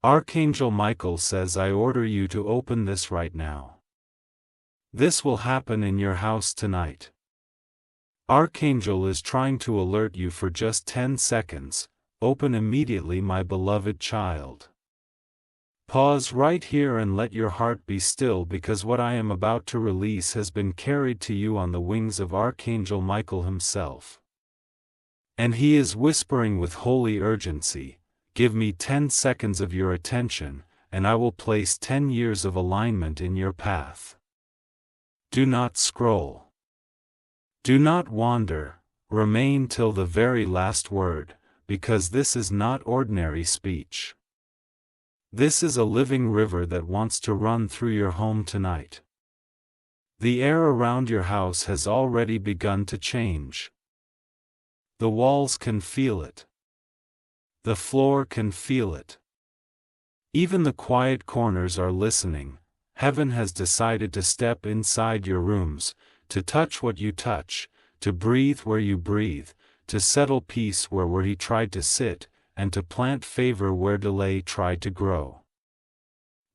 Archangel Michael says I order you to open this right now. This will happen in your house tonight. Archangel is trying to alert you for just 10 seconds. Open immediately, my beloved child. Pause right here and let your heart be still, because what I am about to release has been carried to you on the wings of Archangel Michael himself. And he is whispering with holy urgency, give me 10 seconds of your attention, and I will place 10 years of alignment in your path. Do not scroll. Do not wander, remain till the very last word, because this is not ordinary speech. This is a living river that wants to run through your home tonight. The air around your house has already begun to change. The walls can feel it. The floor can feel it. Even the quiet corners are listening. Heaven has decided to step inside your rooms, to touch what you touch, to breathe where you breathe, to settle peace where he tried to sit, and to plant favor where delay tried to grow.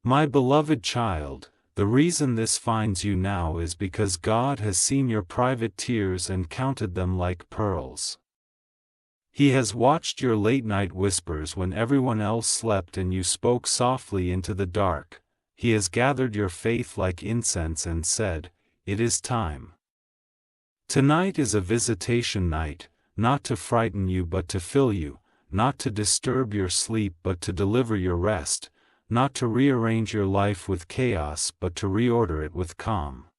My beloved child, the reason this finds you now is because God has seen your private tears and counted them like pearls. He has watched your late-night whispers when everyone else slept and you spoke softly into the dark. He has gathered your faith like incense and said, "It is time." Tonight is a visitation night, not to frighten you but to fill you, not to disturb your sleep but to deliver your rest, not to rearrange your life with chaos but to reorder it with calm.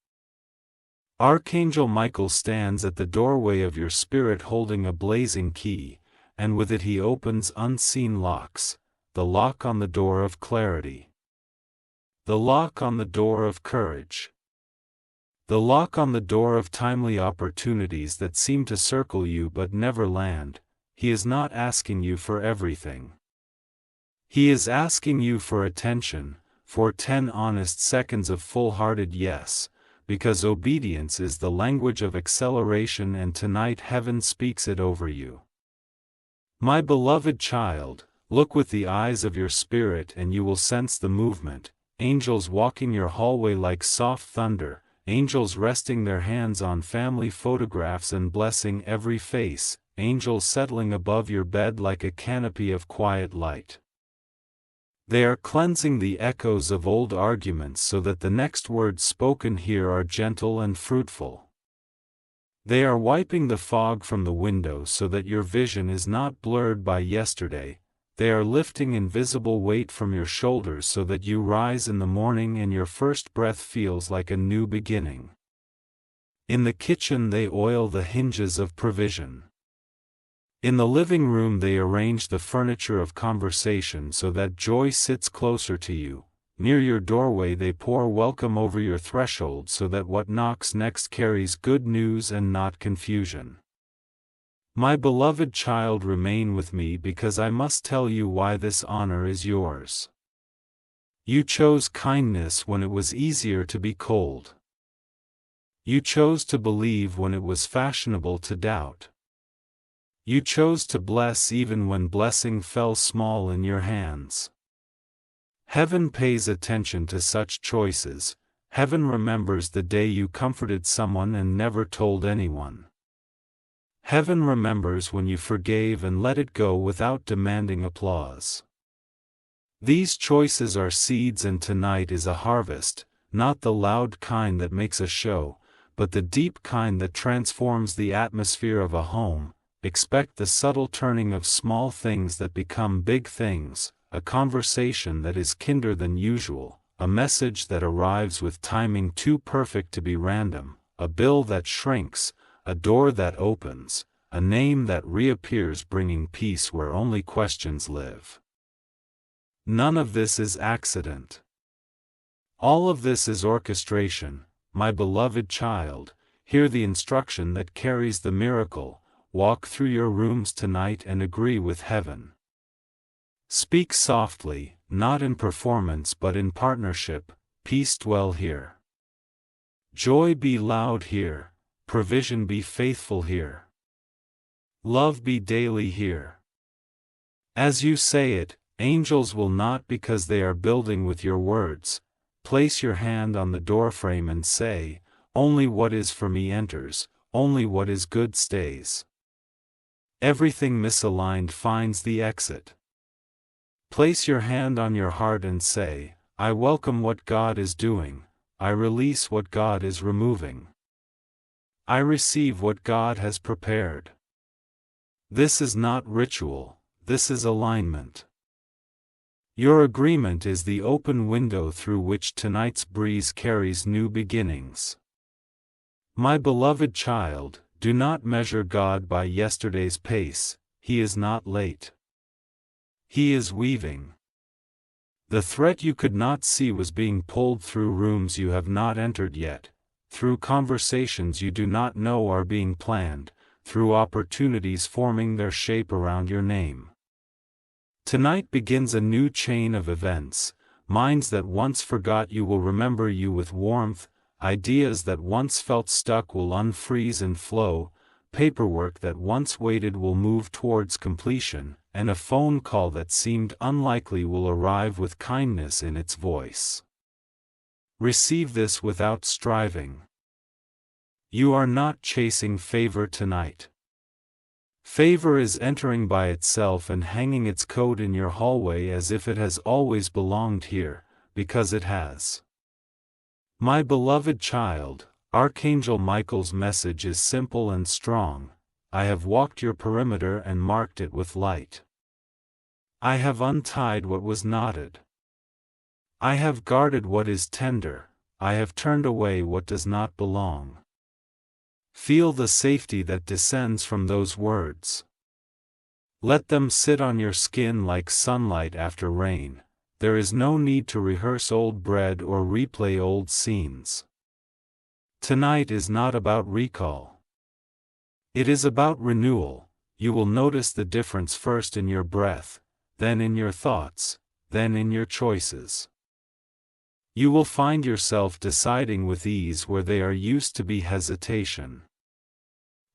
Archangel Michael stands at the doorway of your spirit holding a blazing key, and with it he opens unseen locks, the lock on the door of clarity, the lock on the door of courage, the lock on the door of timely opportunities that seem to circle you but never land. He is not asking you for everything. He is asking you for attention, for 10 honest seconds of full-hearted yes, because obedience is the language of acceleration, and tonight heaven speaks it over you. My beloved child, look with the eyes of your spirit and you will sense the movement, angels walking your hallway like soft thunder, angels resting their hands on family photographs and blessing every face, angels settling above your bed like a canopy of quiet light. They are cleansing the echoes of old arguments so that the next words spoken here are gentle and fruitful. They are wiping the fog from the window so that your vision is not blurred by yesterday. They are lifting invisible weight from your shoulders so that you rise in the morning and your first breath feels like a new beginning. In the kitchen they oil the hinges of provision. In the living room they arrange the furniture of conversation so that joy sits closer to you. Near your doorway they pour welcome over your threshold so that what knocks next carries good news and not confusion. My beloved child, remain with me because I must tell you why this honor is yours. You chose kindness when it was easier to be cold. You chose to believe when it was fashionable to doubt. You chose to bless even when blessing fell small in your hands. Heaven pays attention to such choices. Heaven remembers the day you comforted someone and never told anyone. Heaven remembers when you forgave and let it go without demanding applause. These choices are seeds, and tonight is a harvest, not the loud kind that makes a show, but the deep kind that transforms the atmosphere of a home. Expect the subtle turning of small things that become big things, a conversation that is kinder than usual, a message that arrives with timing too perfect to be random, a bill that shrinks, a door that opens, a name that reappears bringing peace where only questions live. None of this is accident. All of this is orchestration. My beloved child, hear the instruction that carries the miracle. Walk through your rooms tonight and agree with heaven. Speak softly, not in performance but in partnership. Peace dwell here. Joy be loud here. Provision be faithful here. Love be daily here. As you say it, Angels will not, because they are building with your words. Place your hand on the doorframe and say, only what is for me enters, only what is good stays. Everything misaligned finds the exit. Place your hand on your heart and say, I welcome what God is doing, I release what God is removing. I receive what God has prepared. This is not ritual, this is alignment. Your agreement is the open window through which tonight's breeze carries new beginnings. My beloved child, do not measure God by yesterday's pace, He is not late. He is weaving. The thread you could not see was being pulled through rooms you have not entered yet, through conversations you do not know are being planned, through opportunities forming their shape around your name. Tonight begins a new chain of events. Minds that once forgot you will remember you with warmth, ideas that once felt stuck will unfreeze and flow, paperwork that once waited will move towards completion, and a phone call that seemed unlikely will arrive with kindness in its voice. Receive this without striving. You are not chasing favor tonight. Favor is entering by itself and hanging its coat in your hallway as if it has always belonged here, because it has. My beloved child, Archangel Michael's message is simple and strong. I have walked your perimeter and marked it with light. I have untied what was knotted. I have guarded what is tender, I have turned away what does not belong. Feel the safety that descends from those words. Let them sit on your skin like sunlight after rain. There is no need to rehearse old bread or replay old scenes. Tonight is not about recall. It is about renewal. You will notice the difference first in your breath, then in your thoughts, then in your choices. You will find yourself deciding with ease where there used to be hesitation.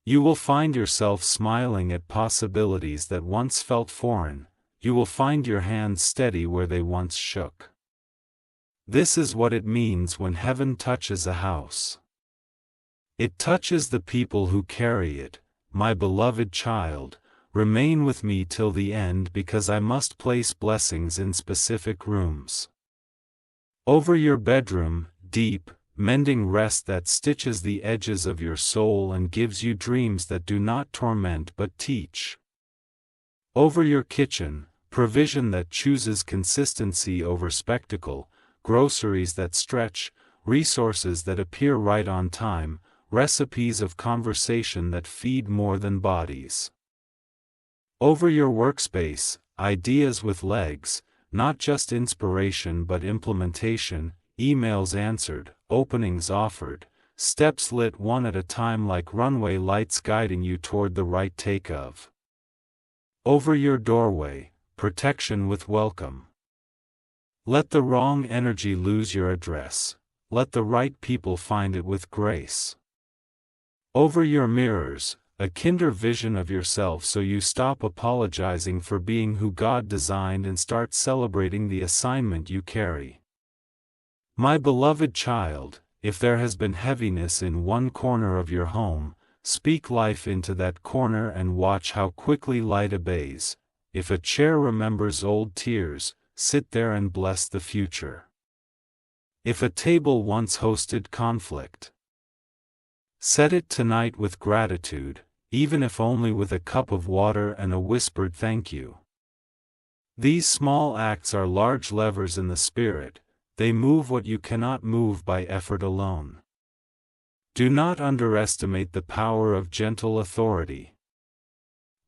You will find yourself smiling at possibilities that once felt foreign. You will find your hands steady where they once shook. This is what it means when heaven touches a house. It touches the people who carry it. My beloved child, remain with me till the end because I must place blessings in specific rooms. Over your bedroom, deep, mending rest that stitches the edges of your soul and gives you dreams that do not torment but teach. Over your kitchen, provision that chooses consistency over spectacle, groceries that stretch, resources that appear right on time, recipes of conversation that feed more than bodies. Over your workspace, ideas with legs, not just inspiration but implementation, emails answered, openings offered, steps lit one at a time like runway lights guiding you toward the right takeoff. Over your doorway, protection with welcome. Let the wrong energy lose your address, let the right people find it with grace. Over your mirrors, a kinder vision of yourself so you stop apologizing for being who God designed and start celebrating the assignment you carry. My beloved child, if there has been heaviness in one corner of your home, speak life into that corner and watch how quickly light obeys. If a chair remembers old tears, sit there and bless the future. If a table once hosted conflict, set it tonight with gratitude, even if only with a cup of water and a whispered thank you. These small acts are large levers in the spirit. They move what you cannot move by effort alone. Do not underestimate the power of gentle authority.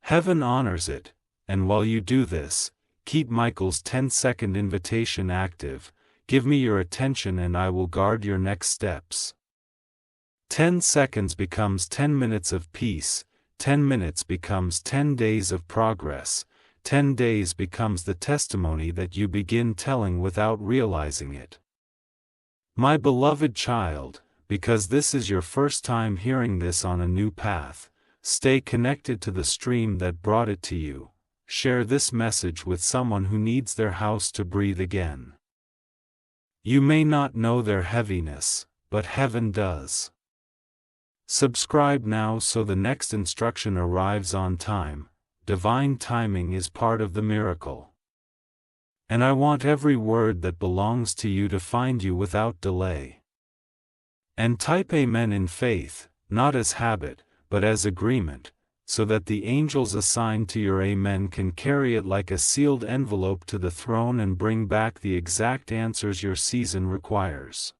Heaven honors it, and while you do this, keep Michael's 10-second invitation active. Give me your attention and I will guard your next steps. 10 seconds becomes 10 minutes of peace, 10 minutes becomes 10 days of progress, 10 days becomes the testimony that you begin telling without realizing it. My beloved child, because this is your first time hearing this on a new path, stay connected to the stream that brought it to you. share this message with someone who needs their house to breathe again. You may not know their heaviness, but heaven does. Subscribe now so the next instruction arrives on time. Divine timing is part of the miracle. And I want every word that belongs to you to find you without delay. And type Amen in faith, not as habit, but as agreement, so that the angels assigned to your Amen can carry it like a sealed envelope to the throne and bring back the exact answers your season requires.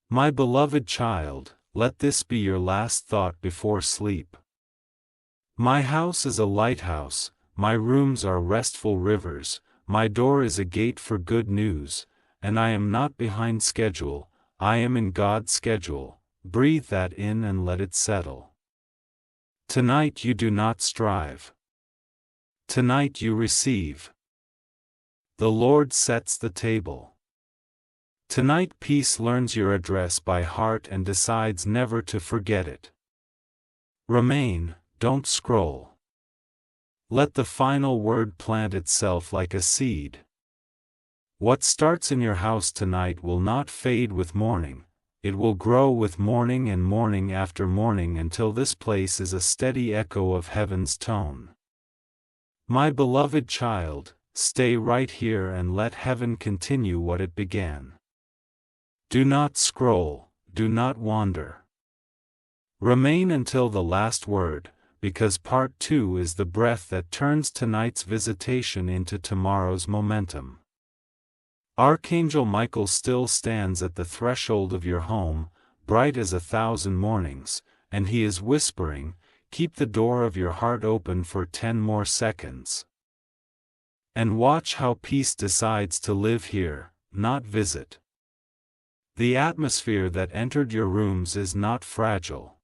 My beloved child, let this be your last thought before sleep. My house is a lighthouse, my rooms are restful rivers, my door is a gate for good news, and I am not behind schedule, I am in God's schedule. Breathe that in and let it settle. Tonight you do not strive. Tonight you receive. The Lord sets the table. Tonight peace learns your address by heart and decides never to forget it. Remain, don't scroll. Let the final word plant itself like a seed. What starts in your house tonight will not fade with morning, it will grow with morning and morning after morning until this place is a steady echo of heaven's tone. My beloved child, stay right here and let heaven continue what it began. Do not scroll, do not wander. Remain until the last word, because part 2 is the breath that turns tonight's visitation into tomorrow's momentum. Archangel Michael still stands at the threshold of your home, bright as 1,000 mornings, and he is whispering, keep the door of your heart open for 10 more seconds. And watch how peace decides to live here, not visit. The atmosphere that entered your rooms is not fragile.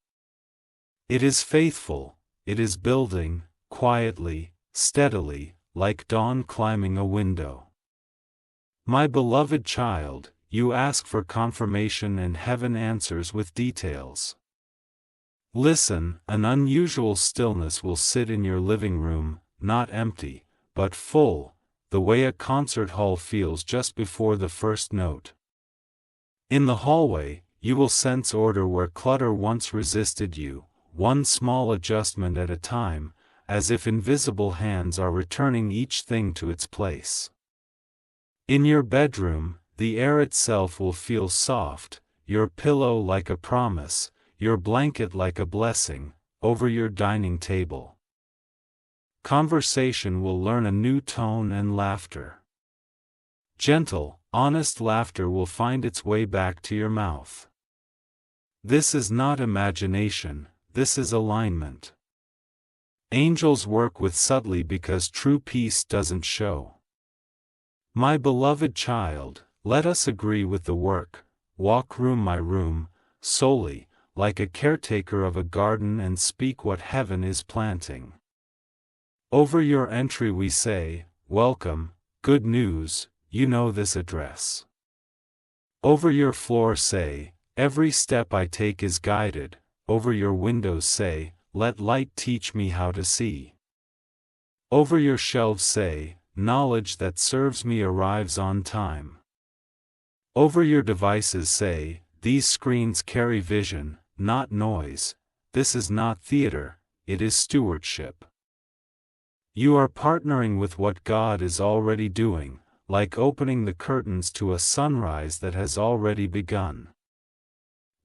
It is faithful, it is building, quietly, steadily, like dawn climbing a window. My beloved child, you ask for confirmation and heaven answers with details. Listen, an unusual stillness will sit in your living room, not empty, but full, the way a concert hall feels just before the first note. In the hallway, you will sense order where clutter once resisted you, one small adjustment at a time, as if invisible hands are returning each thing to its place. In your bedroom, the air itself will feel soft, your pillow like a promise, your blanket like a blessing, over your dining table. Conversation will learn a new tone and laughter. Gentle, honest laughter will find its way back to your mouth. This is not imagination, this is alignment. Angels work with subtly because true peace doesn't show. My beloved child, let us agree with the work, walk room by room, solely, like a caretaker of a garden and speak what heaven is planting. Over your entry we say, welcome, good news, you know this address. Over your floor say, every step I take is guided, over your windows say, let light teach me how to see. Over your shelves say, knowledge that serves me arrives on time. Over your devices say, these screens carry vision, not noise, this is not theater, it is stewardship. You are partnering with what God is already doing, like opening the curtains to a sunrise that has already begun.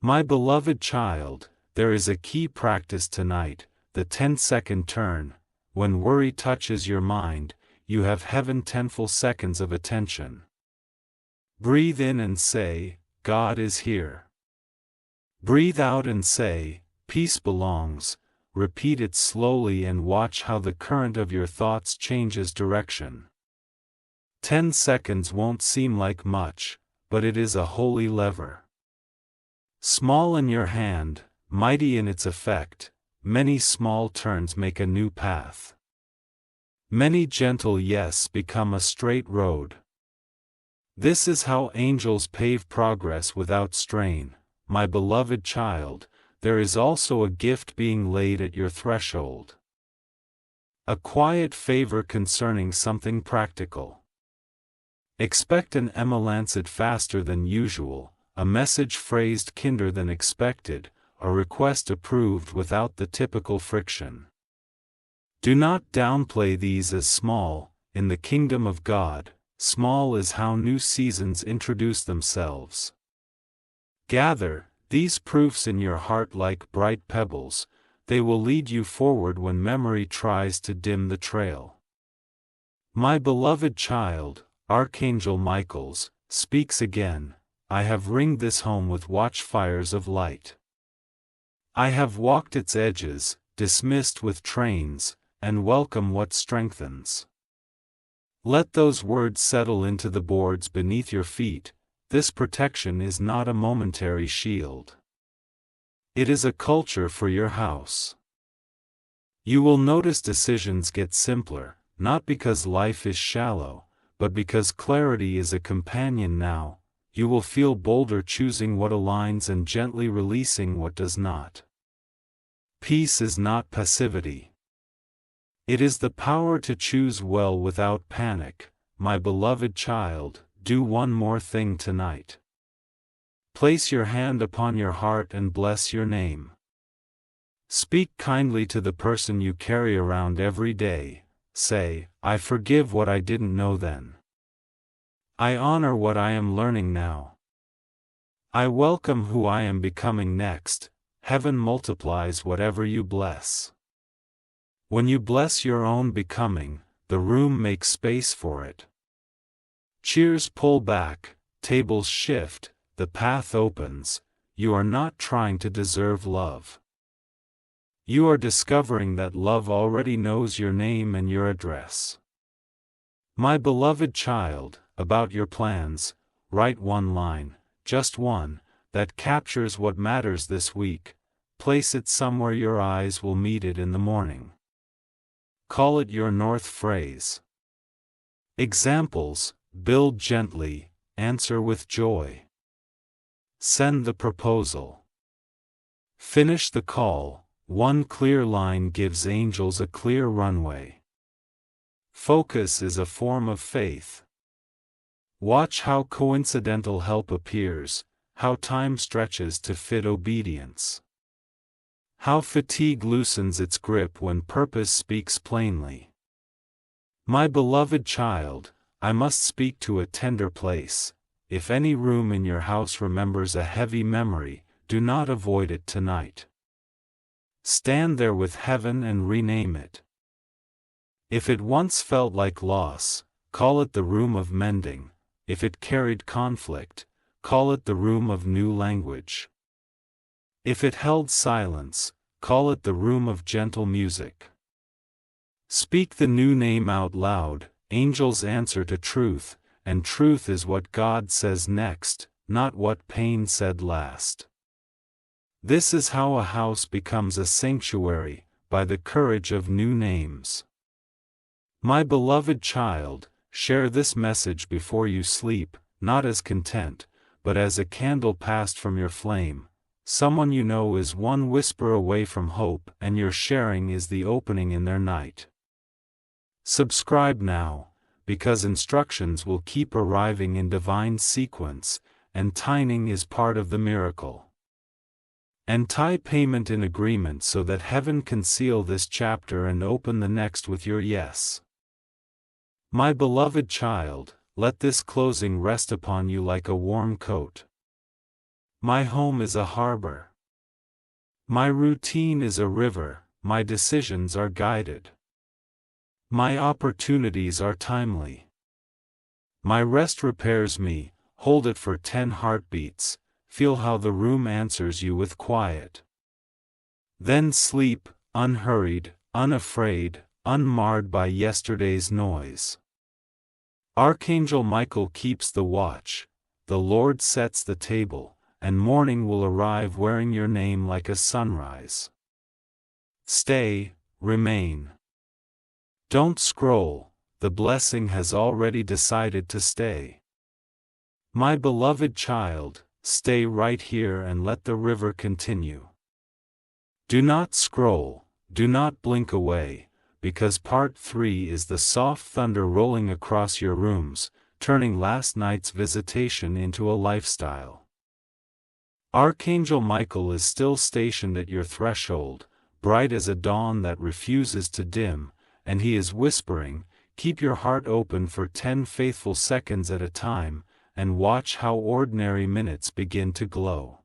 My beloved child, there is a key practice tonight, the 10-second turn. When worry touches your mind, you have heaven 10 full seconds of attention. Breathe in and say, God is here. Breathe out and say, peace belongs. Repeat it slowly and watch how the current of your thoughts changes direction. 10 seconds won't seem like much, but it is a holy lever. Small in your hand, mighty in its effect, many small turns make a new path. Many gentle yes become a straight road. This is how angels pave progress without strain. My beloved child, there is also a gift being laid at your threshold. A quiet favor concerning something practical. Expect an lancet faster than usual, a message phrased kinder than expected, a request approved without the typical friction. Do not downplay these as small. In the kingdom of God, small is how new seasons introduce themselves. Gather these proofs in your heart like bright pebbles. They will lead you forward when memory tries to dim the trail. My beloved child, Archangel Michael's, speaks again. I have ringed this home with watchfires of light. I have walked its edges, dismissed with trains, and welcome what strengthens. Let those words settle into the boards beneath your feet. This protection is not a momentary shield. It is a culture for your house. You will notice decisions get simpler, not because life is shallow, but because clarity is a companion now. You will feel bolder choosing what aligns and gently releasing what does not. Peace is not passivity. It is the power to choose well without panic. My beloved child, do one more thing tonight. Place your hand upon your heart and bless your name. Speak kindly to the person you carry around every day. Say, I forgive what I didn't know then. I honor what I am learning now. I welcome who I am becoming next. Heaven multiplies whatever you bless. When you bless your own becoming, the room makes space for it. Chairs pull back, tables shift, the path opens. You are not trying to deserve love. You are discovering that love already knows your name and your address. My beloved child, about your plans, write one line, just one, that captures what matters this week. Place it somewhere your eyes will meet it in the morning. Call it your north phrase. Examples: build gently, answer with joy. Send the proposal. Finish the call. One clear line gives angels a clear runway. Focus is a form of faith. Watch how coincidental help appears, how time stretches to fit obedience. How fatigue loosens its grip when purpose speaks plainly. My beloved child, I must speak to a tender place. If any room in your house remembers a heavy memory, do not avoid it tonight. Stand there with heaven and rename it. If it once felt like loss, call it the room of mending. If it carried conflict, call it the room of new language. If it held silence, call it the room of gentle music. Speak the new name out loud. Angels answer to truth, and truth is what God says next, not what pain said last. This is how a house becomes a sanctuary, by the courage of new names. My beloved child, share this message before you sleep, not as content, but as a candle passed from your flame. Someone you know is one whisper away from hope, and your sharing is the opening in their night. Subscribe now, because instructions will keep arriving in divine sequence, and timing is part of the miracle. And tie payment in agreement so that heaven can seal this chapter and open the next with your yes. My beloved child, let this closing rest upon you like a warm coat. My home is a harbor. My routine is a river, my decisions are guided. My opportunities are timely. My rest repairs me. Hold it for 10 heartbeats, feel how the room answers you with quiet. Then sleep, unhurried, unafraid, unmarred by yesterday's noise. Archangel Michael keeps the watch, the Lord sets the table, and morning will arrive wearing your name like a sunrise. Stay, remain. Don't scroll, the blessing has already decided to stay. My beloved child, stay right here and let the river continue. Do not scroll, do not blink away, because part 3 is the soft thunder rolling across your rooms, turning last night's visitation into a lifestyle. Archangel Michael is still stationed at your threshold, bright as a dawn that refuses to dim, and he is whispering, "Keep your heart open for 10 faithful seconds at a time, and watch how ordinary minutes begin to glow."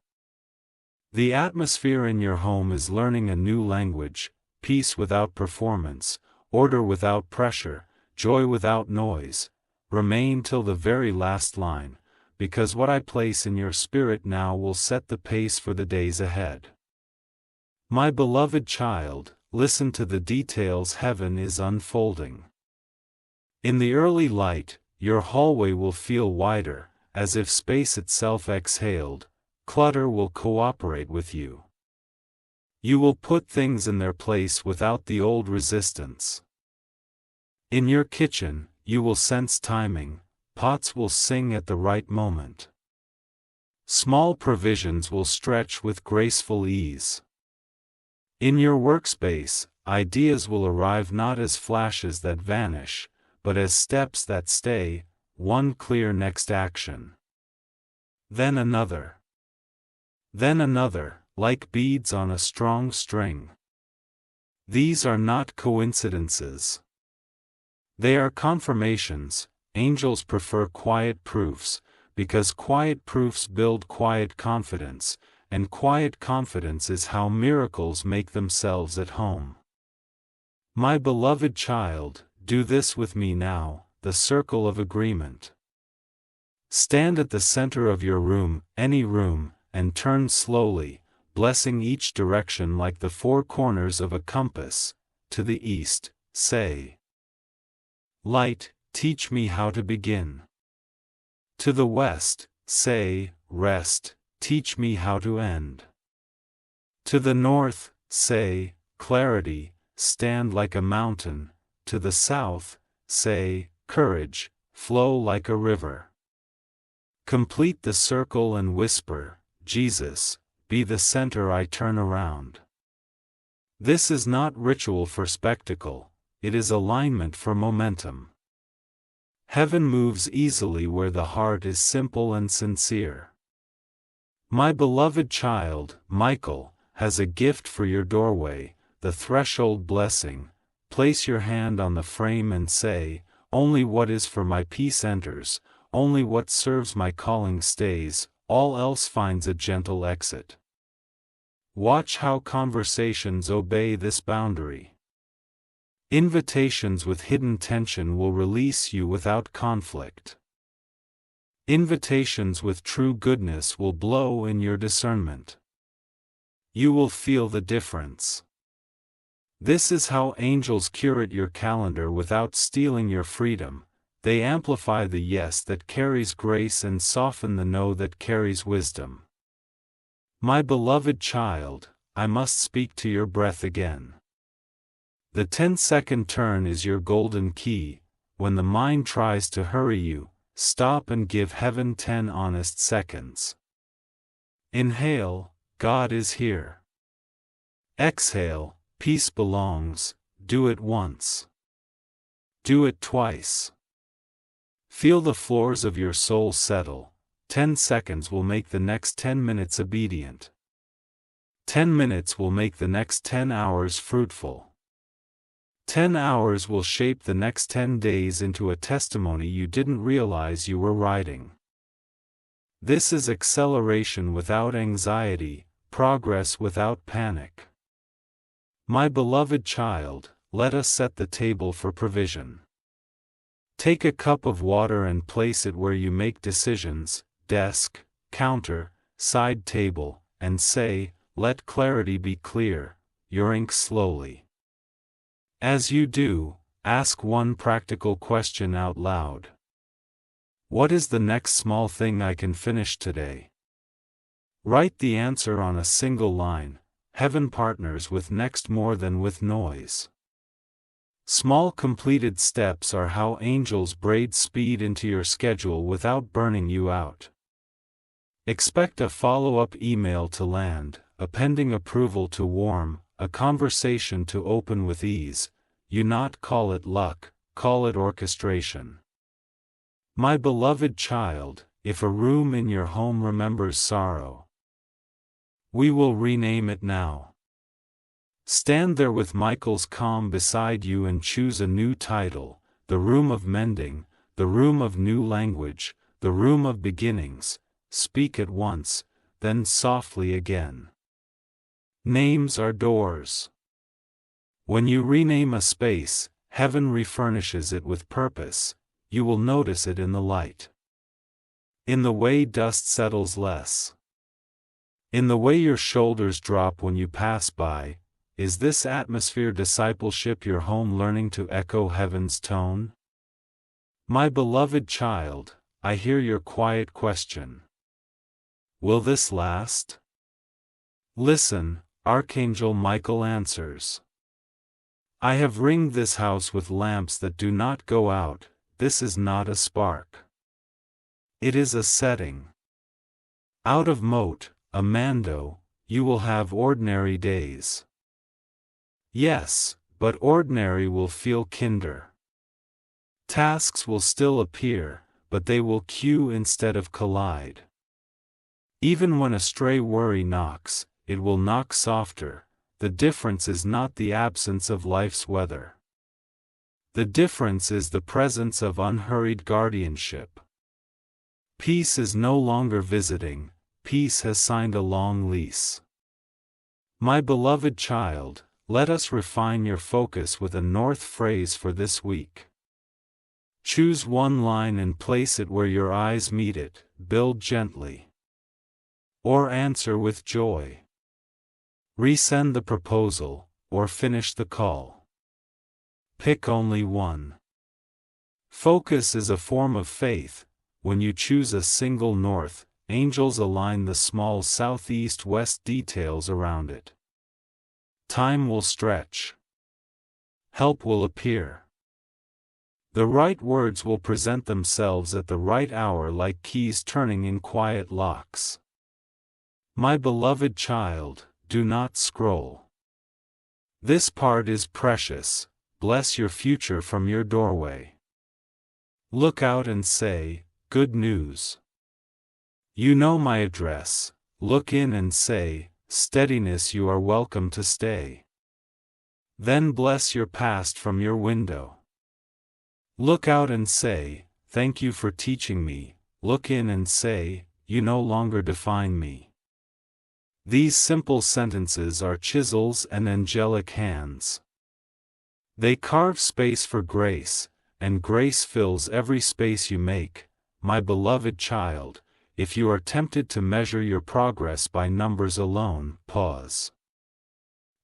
The atmosphere in your home is learning a new language: peace without performance, order without pressure, joy without noise. Remain till the very last line, because what I place in your spirit now will set the pace for the days ahead. My beloved child, listen to the details heaven is unfolding. In the early light, your hallway will feel wider, as if space itself exhaled. Clutter will cooperate with you. You will put things in their place without the old resistance. In your kitchen, you will sense timing, pots will sing at the right moment. Small provisions will stretch with graceful ease. In your workspace, ideas will arrive not as flashes that vanish, but as steps that stay, one clear next action. Then another. Then another, like beads on a strong string. These are not coincidences. They are confirmations. Angels prefer quiet proofs, because quiet proofs build quiet confidence, and quiet confidence is how miracles make themselves at home. My beloved child, do this with me now, the circle of agreement. Stand at the center of your room, any room, and turn slowly, blessing each direction like the 4 corners of a compass. To the east, say, "Light, teach me how to begin." To the west, say, "Rest, teach me how to end." To the north, say, "Clarity, stand like a mountain." To the south, say, "Courage, flow like a river." Complete the circle and whisper, "Jesus, be the center I turn around." This is not ritual for spectacle, it is alignment for momentum. Heaven moves easily where the heart is simple and sincere. My beloved child, Michael, has a gift for your doorway, the threshold blessing. Place your hand on the frame and say, "Only what is for my peace enters, only what serves my calling stays, all else finds a gentle exit." Watch how conversations obey this boundary. Invitations with hidden tension will release you without conflict. Invitations with true goodness will blow in your discernment. You will feel the difference. This is how angels curate your calendar without stealing your freedom. They amplify the yes that carries grace and soften the no that carries wisdom. My beloved child, I must speak to your breath again. The 10-second turn is your golden key. When the mind tries to hurry you, stop and give heaven 10 honest seconds. Inhale, God is here. Exhale, peace belongs. Do it once. Do it twice. Feel the floors of your soul settle. 10 seconds will make the next 10 minutes obedient. 10 minutes will make the next 10 hours fruitful. 10 hours will shape the next 10 days into a testimony you didn't realize you were writing. This is acceleration without anxiety, progress without panic. My beloved child, let us set the table for provision. Take a cup of water and place it where you make decisions, desk, counter, side table, and say, "Let clarity be clear." Your ink slowly. As you do, ask one practical question out loud. What is the next small thing I can finish today? Write the answer on a single line. Heaven partners with next more than with noise. Small completed steps are how angels braid speed into your schedule without burning you out. Expect a follow-up email to land, a pending approval to warm, a conversation to open with ease. you not call it luck, call it orchestration. My beloved child, if a room in your home remembers sorrow, we will rename it now. Stand there with Michael's calm beside you and choose a new title: the room of mending, the room of new language, the room of beginnings. Speak at once, then softly again. Names are doors. When you rename a space, heaven refurnishes it with purpose. You will notice it in the light, in the way dust settles less, in the way your shoulders drop when you pass by. Is this atmosphere discipleship, your home learning to echo heaven's tone? My beloved child, I hear your quiet question. Will this last? Listen, Archangel Michael answers. I have ringed this house with lamps that do not go out. This is not a spark. It is a setting. Out of moat, Amando, you will have ordinary days. Yes, but ordinary will feel kinder. Tasks will still appear, but they will queue instead of collide. Even when a stray worry knocks, it will knock softer. The difference is not the absence of life's weather. The difference is the presence of unhurried guardianship. Peace is no longer visiting, peace has signed a long lease. My beloved child, let us refine your focus with a north phrase for this week. Choose one line and place it where your eyes meet it. Build gently, or answer with joy. Resend the proposal, or finish the call. Pick only one. Focus is a form of faith. When you choose a single north, angels align the small southeast-west details around it. Time will stretch. Help will appear. The right words will present themselves at the right hour like keys turning in quiet locks. My beloved child, do not scroll. This part is precious. Bless your future from your doorway. Look out and say, good news. You know my address. Look in and say, steadiness, you are welcome to stay. Then bless your past from your window. Look out and say, thank you for teaching me. Look in and say, you no longer define me. These simple sentences are chisels and angelic hands. They carve space for grace, and grace fills every space you make. My beloved child, if you are tempted to measure your progress by numbers alone, pause.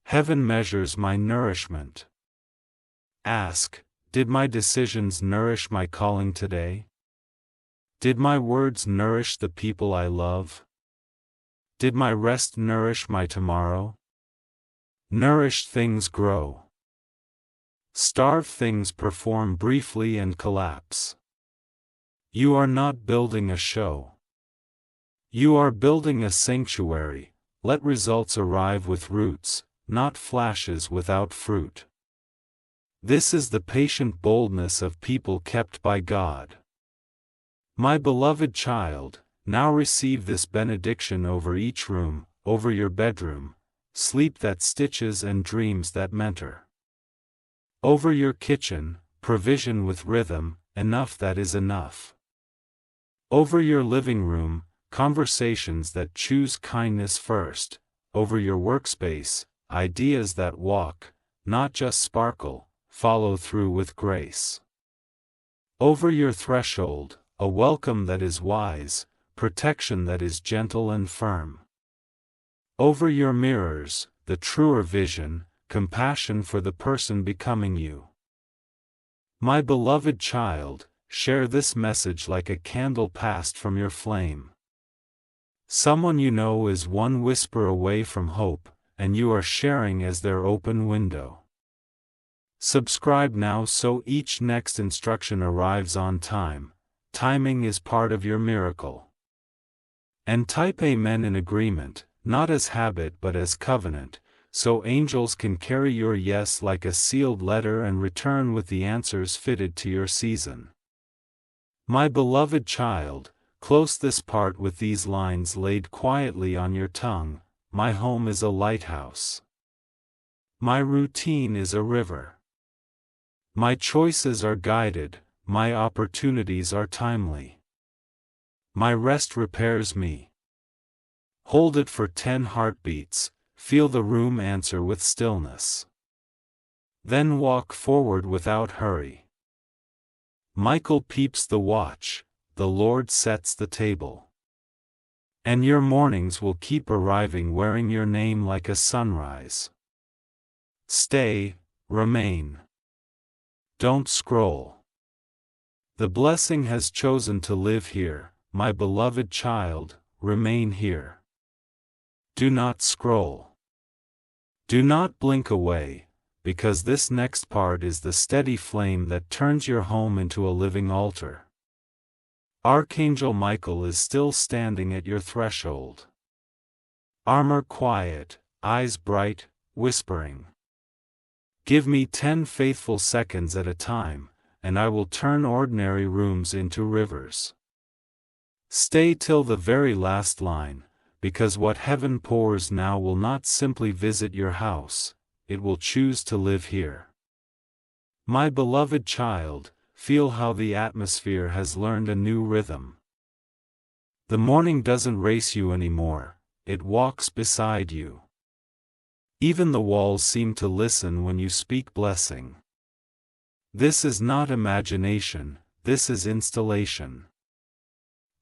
Heaven measures my nourishment. Ask, did my decisions nourish my calling today? Did my words nourish the people I love? Did my rest nourish my tomorrow? Nourished things grow. Starved things perform briefly and collapse. You are not building a show. You are building a sanctuary. Let results arrive with roots, not flashes without fruit. This is the patient boldness of people kept by God. My beloved child, now receive this benediction over each room, over your bedroom, sleep that stitches and dreams that mentor. Over your kitchen, provision with rhythm, enough that is enough. Over your living room, conversations that choose kindness first. Over your workspace, ideas that walk, not just sparkle, follow through with grace. Over your threshold, a welcome that is wise, protection that is gentle and firm. Over your mirrors, the truer vision, compassion for the person becoming you. My beloved child, share this message like a candle passed from your flame. Someone you know is one whisper away from hope, and you are sharing as their open window. Subscribe now so each next instruction arrives on time. Timing is part of your miracle. And type Amen in agreement, not as habit but as covenant, so angels can carry your yes like a sealed letter and return with the answers fitted to your season. My beloved child, close this part with these lines laid quietly on your tongue. My home is a lighthouse. My routine is a river. My choices are guided, my opportunities are timely. My rest repairs me. Hold it for 10 heartbeats, feel the room answer with stillness. Then walk forward without hurry. Michael peeps the watch, the Lord sets the table. And your mornings will keep arriving wearing your name like a sunrise. Stay, remain. Don't scroll. The blessing has chosen to live here, my beloved child, remain here. Do not scroll. Do not blink away, because this next part is the steady flame that turns your home into a living altar. Archangel Michael is still standing at your threshold. Armor quiet, eyes bright, whispering. Give me 10 faithful seconds at a time, and I will turn ordinary rooms into rivers. Stay till the very last line, because what heaven pours now will not simply visit your house, it will choose to live here. My beloved child, feel how the atmosphere has learned a new rhythm. The morning doesn't race you anymore, it walks beside you. Even the walls seem to listen when you speak blessing. This is not imagination, this is installation.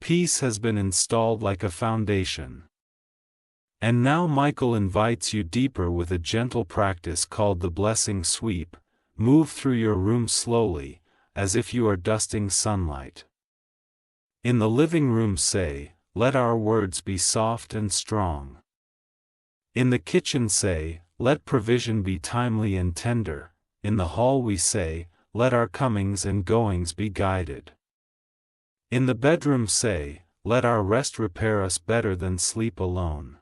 Peace has been installed like a foundation. And now Michael invites you deeper with a gentle practice called the blessing sweep. Move through your room slowly, as if you are dusting sunlight. In the living room say, let our words be soft and strong. In the kitchen say, let provision be timely and tender. In the hall we say, let our comings and goings be guided. In the bedroom say, let our rest repair us better than sleep alone.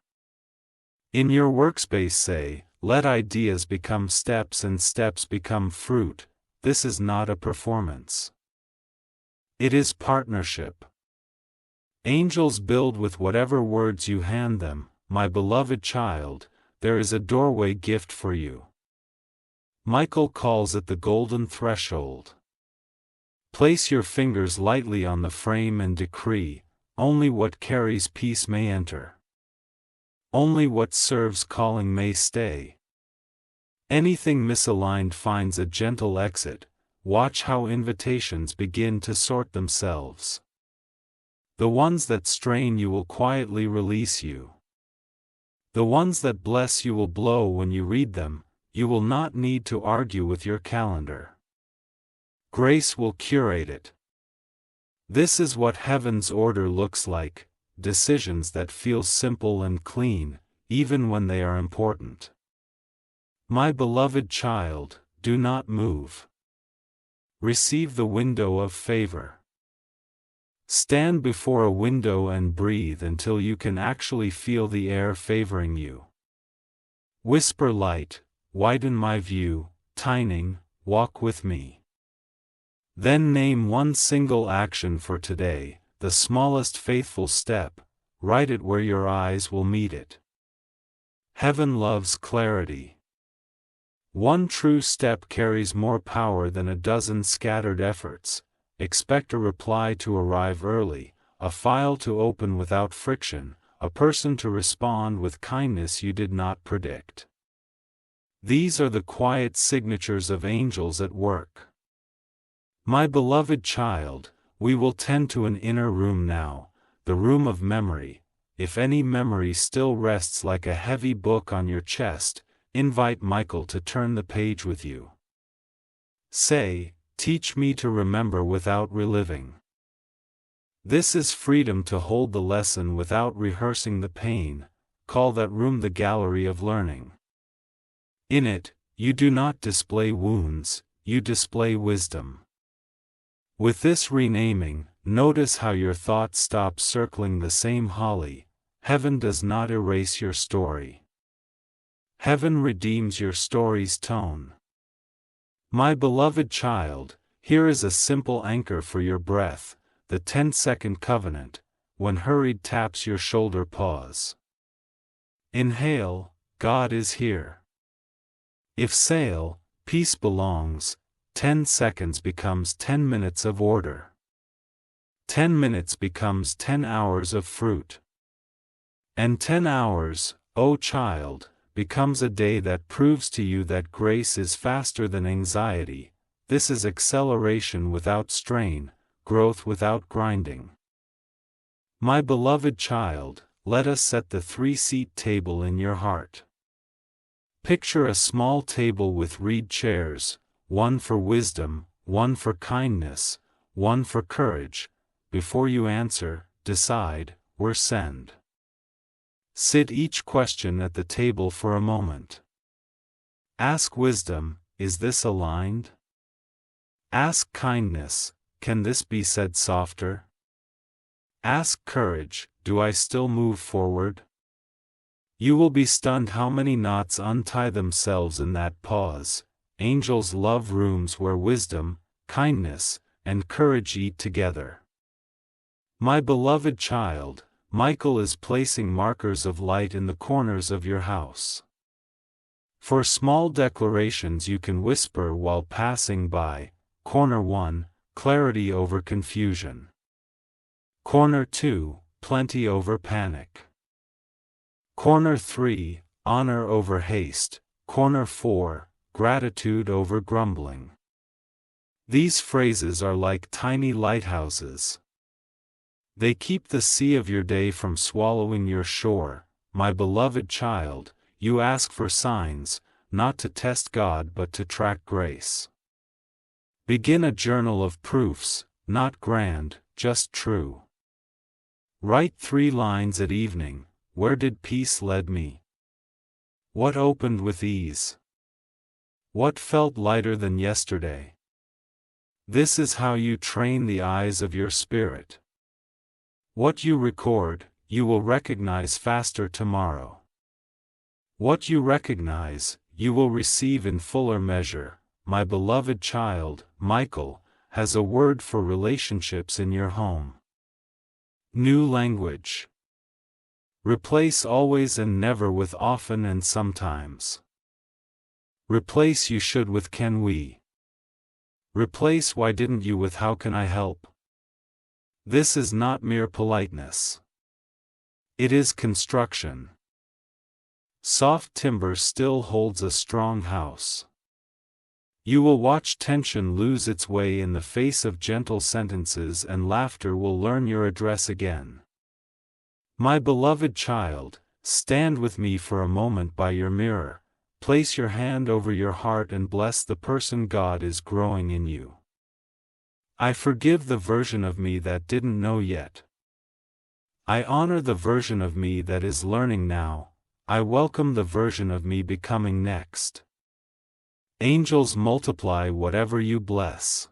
In your workspace say, let ideas become steps and steps become fruit. This is not a performance. It is partnership. Angels build with whatever words you hand them. My beloved child, there is a doorway gift for you. Michael calls it the golden threshold. Place your fingers lightly on the frame and decree, only what carries peace may enter. Only what serves calling may stay. Anything misaligned finds a gentle exit. Watch how invitations begin to sort themselves. The ones that strain you will quietly release you. The ones that bless you will blow when you read them. You will not need to argue with your calendar. Grace will curate it. This is what heaven's order looks like, decisions that feel simple and clean, even when they are important. My beloved child, do not move. Receive the window of favor. Stand before a window and breathe until you can actually feel the air favoring you. Whisper light, widen my view, tining, walk with me. Then name one single action for today, the smallest faithful step, write it where your eyes will meet it. Heaven loves clarity. One true step carries more power than a dozen scattered efforts. Expect a reply to arrive early, a file to open without friction, a person to respond with kindness you did not predict. These are the quiet signatures of angels at work. My beloved child, we will tend to an inner room now, the room of memory. If any memory still rests like a heavy book on your chest, invite Michael to turn the page with you. Say, teach me to remember without reliving. This is freedom to hold the lesson without rehearsing the pain. Call that room the gallery of learning. In it, you do not display wounds, you display wisdom. With this renaming, notice how your thoughts stop circling the same holly. Heaven does not erase your story. Heaven redeems your story's tone. My beloved child, here is a simple anchor for your breath, the 10-second covenant. When hurried taps your shoulder, pause. Inhale, God is here. Exhale, peace belongs. 10 seconds becomes 10 minutes of order. 10 minutes becomes 10 hours of fruit. And 10 hours, O child, becomes a day that proves to you that grace is faster than anxiety. This is acceleration without strain, growth without grinding. My beloved child, let us set the 3-seat table in your heart. Picture a small table with reed chairs, one for wisdom, one for kindness, one for courage. Before you answer, decide, or send. Sit each question at the table for a moment. Ask wisdom, is this aligned? Ask kindness, can this be said softer? Ask courage, do I still move forward? You will be stunned how many knots untie themselves in that pause. Angels love rooms where wisdom, kindness, and courage eat together. My beloved child, Michael is placing markers of light in the corners of your house. For small declarations you can whisper while passing by. Corner 1, clarity over confusion. Corner 2, plenty over panic. Corner 3, honor over haste. Corner 4, gratitude over grumbling. These phrases are like tiny lighthouses. They keep the sea of your day from swallowing your shore. My beloved child, you ask for signs, not to test God but to track grace. Begin a journal of proofs, not grand, just true. Write 3 lines at evening. Where did peace lead me? What opened with ease? What felt lighter than yesterday? This is how you train the eyes of your spirit. What you record, you will recognize faster tomorrow. What you recognize, you will receive in fuller measure. My beloved child, Michael, has a word for relationships in your home. New language. Replace always and never with often and sometimes. Replace you should with can we. Replace why didn't you with how can I help. This is not mere politeness. It is construction. Soft timber still holds a strong house. You will watch tension lose its way in the face of gentle sentences, and laughter will learn your address again. My beloved child, stand with me for a moment by your mirror. Place your hand over your heart and bless the person God is growing in you. I forgive the version of me that didn't know yet. I honor the version of me that is learning now. I welcome the version of me becoming next. Angels multiply whatever you bless.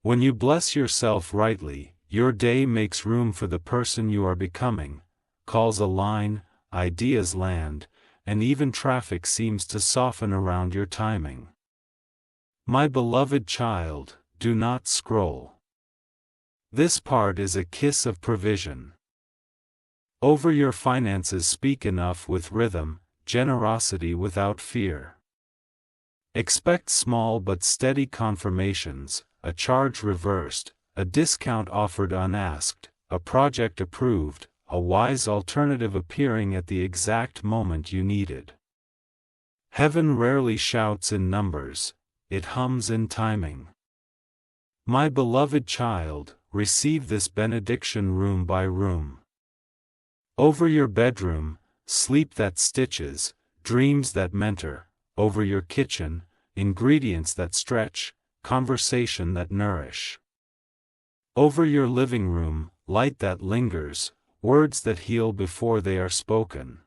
When you bless yourself rightly, your day makes room for the person you are becoming. Calls align, ideas land, and even traffic seems to soften around your timing. My beloved child, do not scroll. This part is a kiss of provision. Over your finances speak enough with rhythm, generosity without fear. Expect small but steady confirmations, a charge reversed, a discount offered unasked, a project approved, a wise alternative appearing at the exact moment you needed. Heaven rarely shouts in numbers, it hums in timing. My beloved child, receive this benediction room by room. Over your bedroom, sleep that stitches, dreams that mentor. Over your kitchen, ingredients that stretch, conversation that nourish. Over your living room, light that lingers, words that heal before they are spoken.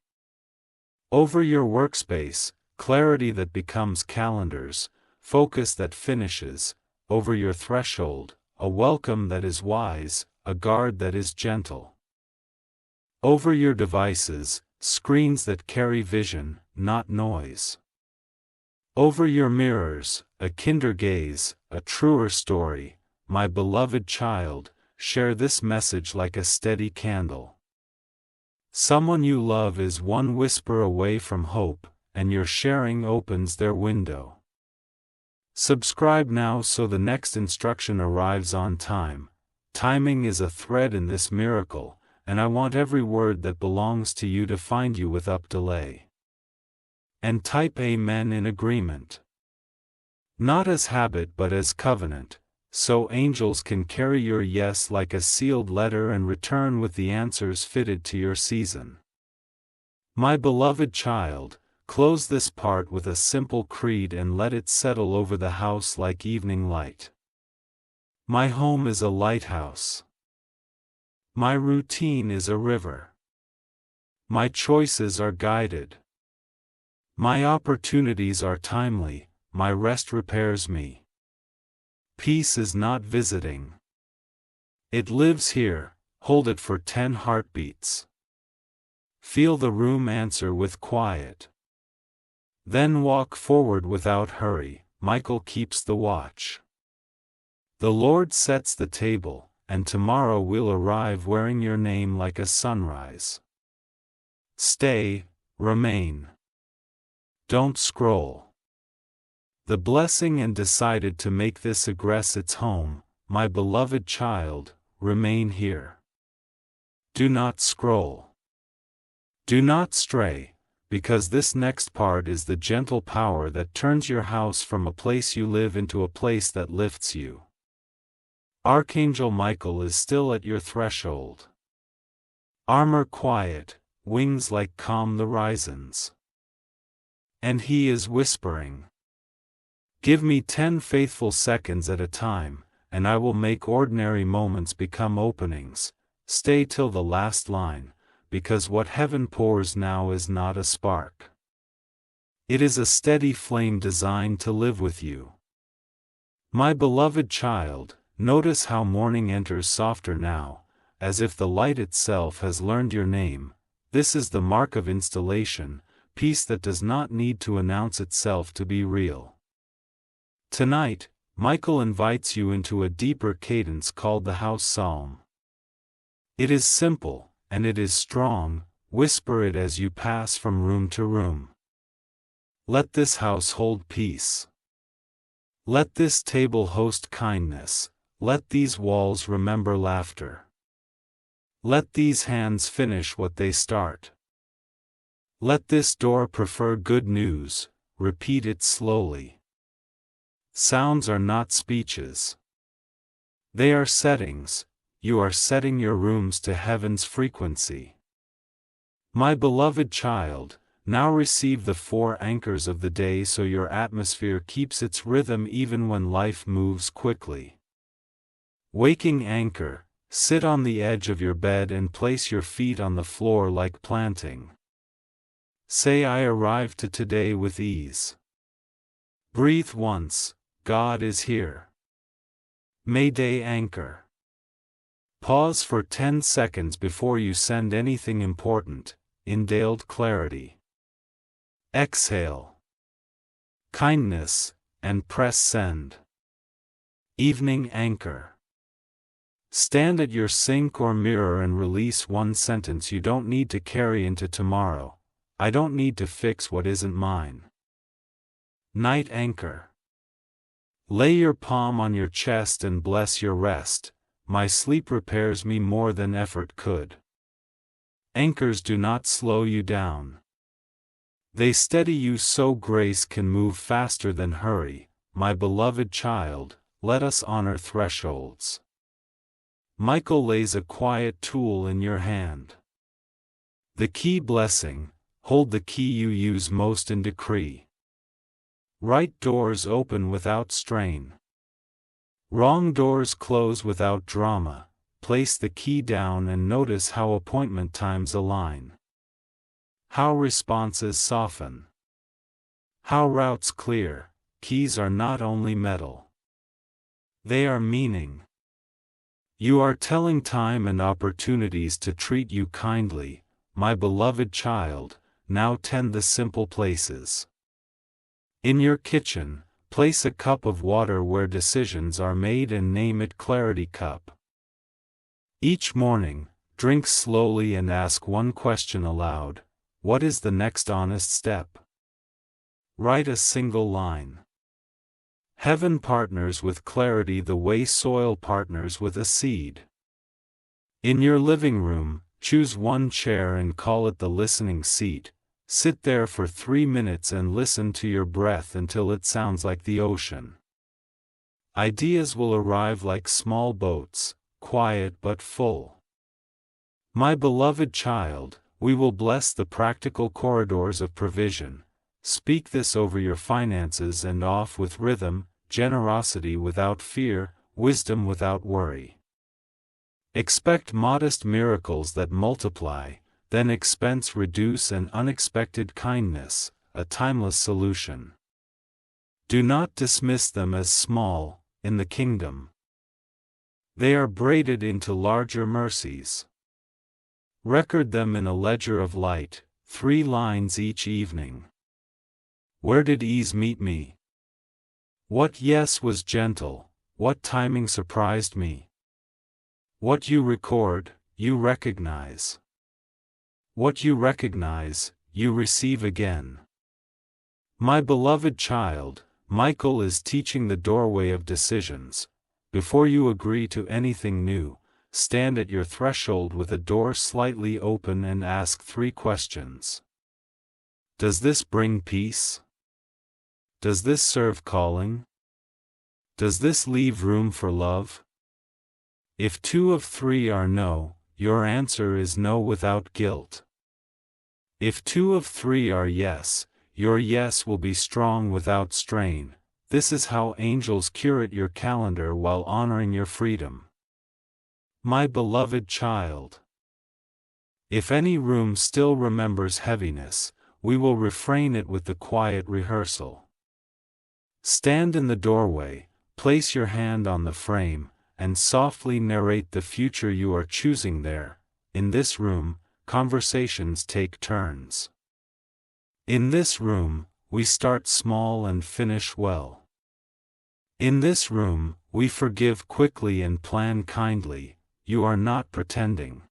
Over your workspace, clarity that becomes calendars, focus that finishes. Over your threshold, a welcome that is wise, a guard that is gentle. Over your devices, screens that carry vision, not noise. Over your mirrors, a kinder gaze, a truer story. My beloved child, share this message like a steady candle. Someone you love is one whisper away from hope, and your sharing opens their window. Subscribe now so the next instruction arrives on time. Timing is a thread in this miracle, and I want every word that belongs to you to find you without delay. And type Amen in agreement. Not as habit but as covenant, so angels can carry your yes like a sealed letter and return with the answers fitted to your season. My beloved child, close this part with a simple creed and let it settle over the house like evening light. My home is a lighthouse. My routine is a river. My choices are guided. My opportunities are timely, my rest repairs me. Peace is not visiting. It lives here, hold it for 10 heartbeats. Feel the room answer with quiet. Then walk forward without hurry, Michael keeps the watch. The Lord sets the table, and tomorrow we'll arrive wearing your name like a sunrise. Stay, remain. Don't scroll. The blessing and decided to make this egress its home, my beloved child, remain here. Do not scroll. Do not stray, because this next part is the gentle power that turns your house from a place you live into a place that lifts you. Archangel Michael is still at your threshold. Armor quiet, wings like calm the horizons. And he is whispering. Give me 10 faithful seconds at a time, and I will make ordinary moments become openings. Stay till the last line, because what heaven pours now is not a spark. It is a steady flame designed to live with you. My beloved child, notice how morning enters softer now, as if the light itself has learned your name. This is the mark of installation, peace that does not need to announce itself to be real. Tonight, Michael invites you into a deeper cadence called the House Psalm. It is simple, and it is strong. Whisper it as you pass from room to room. Let this house hold peace. Let this table host kindness. Let these walls remember laughter. Let these hands finish what they start. Let this door prefer good news. Repeat it slowly. Sounds are not speeches. They are settings. You are setting your rooms to heaven's frequency. My beloved child, now receive the 4 anchors of the day so your atmosphere keeps its rhythm even when life moves quickly. Waking anchor, sit on the edge of your bed and place your feet on the floor like planting. Say I arrive to today with ease. Breathe once, God is here. Mayday anchor. Pause for 10 seconds before you send anything important, inhaled clarity. Exhale. Kindness, and press send. Evening anchor. Stand at your sink or mirror and release one sentence you don't need to carry into tomorrow. I don't need to fix what isn't mine. Night anchor. Lay your palm on your chest and bless your rest. My sleep repairs me more than effort could. Anchors do not slow you down. They steady you so grace can move faster than hurry. My beloved child, let us honor thresholds. Michael lays a quiet tool in your hand. The key blessing, hold the key you use most in decree. Right doors open without strain. Wrong doors close without drama. Place the key down and notice how appointment times align. How responses soften. How routes clear. Keys are not only metal. They are meaning. You are telling time and opportunities to treat you kindly. my beloved child, now tend the simple places. In your kitchen, place a cup of water where decisions are made and name it Clarity Cup. Each morning, drink slowly and ask one question aloud: what is the next honest step? Write a single line. Heaven partners with clarity the way soil partners with a seed. In your living room, choose one chair and call it the listening seat. Sit there for 3 minutes and listen to your breath until it sounds like the ocean. Ideas will arrive like small boats, quiet but full. My beloved child, we will bless the practical corridors of provision. Speak this over your finances and off with rhythm, generosity without fear, wisdom without worry. Expect modest miracles that multiply, then expense reduce and unexpected kindness, a timeless solution. Do not dismiss them as small, in the kingdom. They are braided into larger mercies. Record them in a ledger of light, 3 lines each evening. Where did ease meet me? What yes was gentle, what timing surprised me? What you record, you recognize. What you recognize, you receive again. My beloved child, Michael is teaching the doorway of decisions. Before you agree to anything new, stand at your threshold with a door slightly open and ask 3 questions. Does this bring peace? Does this serve calling? Does this leave room for love? If 2 of 3 are no, your answer is no without guilt. If 2 of 3 are yes, your yes will be strong without strain. This is how angels curate your calendar while honoring your freedom. My beloved child. If any room still remembers heaviness, we will refrain it with the quiet rehearsal. Stand in the doorway, place your hand on the frame, and softly narrate the future you are choosing there. In this room, conversations take turns. In this room, we start small and finish well. In this room, we forgive quickly and plan kindly. You are not pretending.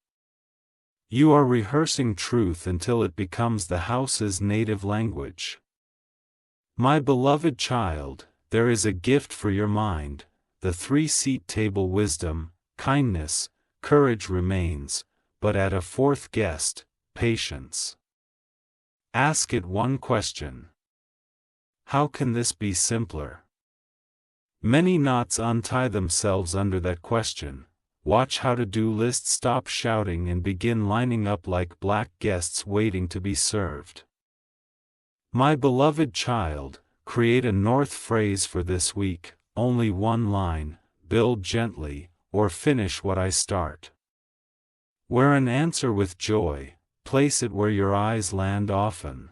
You are rehearsing truth until it becomes the house's native language. My beloved child, there is a gift for your mind. The 3-seat table wisdom, kindness, courage remains, but at a 4th guest, patience. Ask it one question. How can this be simpler? Many knots untie themselves under that question. Watch how to-do lists stop shouting and begin lining up like black guests waiting to be served. My beloved child, create a north phrase for this week. Only 1 line, build gently, or finish what I start. Where an answer with joy, place it where your eyes land often.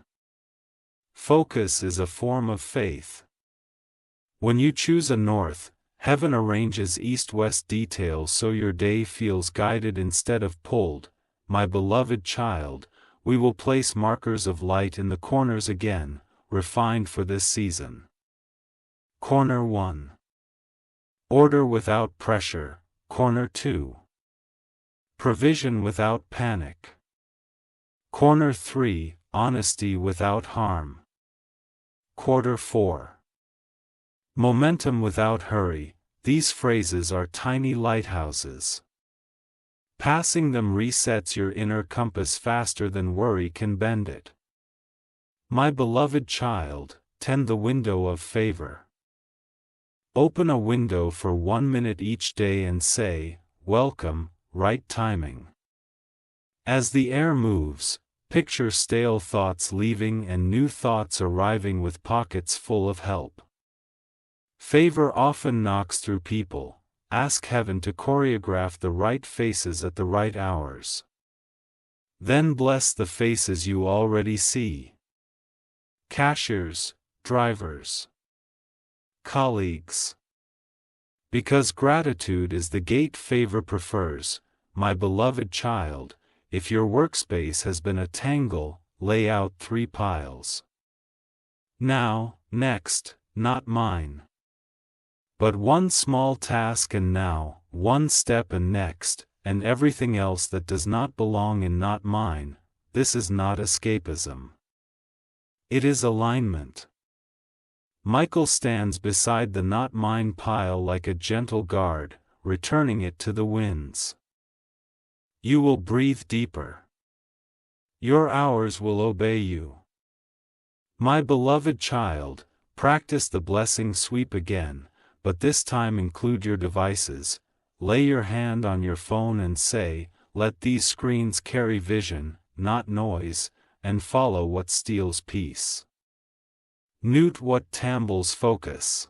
Focus is a form of faith. When you choose a north, heaven arranges east-west details so your day feels guided instead of pulled. My beloved child, we will place markers of light in the corners again, refined for this season. Corner 1. Order without pressure. Corner 2. Provision without panic. Corner 3. Honesty without harm. Quarter 4. Momentum without hurry. These phrases are tiny lighthouses. Passing them resets your inner compass faster than worry can bend it. My beloved child, tend the window of favor. Open a window for 1 minute each day and say, welcome, right timing. As the air moves, picture stale thoughts leaving and new thoughts arriving with pockets full of help. Favor often knocks through people. Ask heaven to choreograph the right faces at the right hours. Then bless the faces you already see. Cashiers, drivers, colleagues. Because gratitude is the gate favor prefers, my beloved child, if your workspace has been a tangle, lay out 3 piles. Now, next, not mine. But one small task and now, one step and next, and everything else that does not belong in not mine. This is not escapism. It is alignment. Michael stands beside the not mine pile like a gentle guard, returning it to the winds. You will breathe deeper. Your hours will obey you. My beloved child, practice the blessing sweep again, but this time include your devices. Lay your hand on your phone and say, let these screens carry vision, not noise, and follow what steals peace. Note what tambles focus.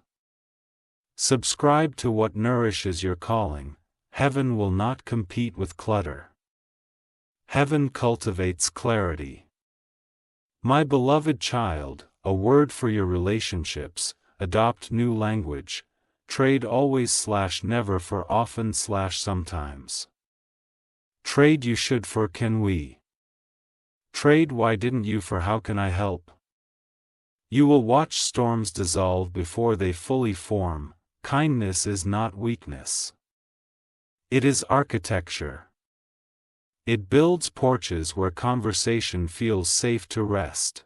Subscribe to what nourishes your calling. Heaven will not compete with clutter. Heaven cultivates clarity. My beloved child, a word for your relationships. Adopt new language. Trade always/never for often/sometimes. Trade you should for can we. Trade why didn't you for how can I help. You will watch storms dissolve before they fully form. Kindness is not weakness. It is architecture. It builds porches where conversation feels safe to rest.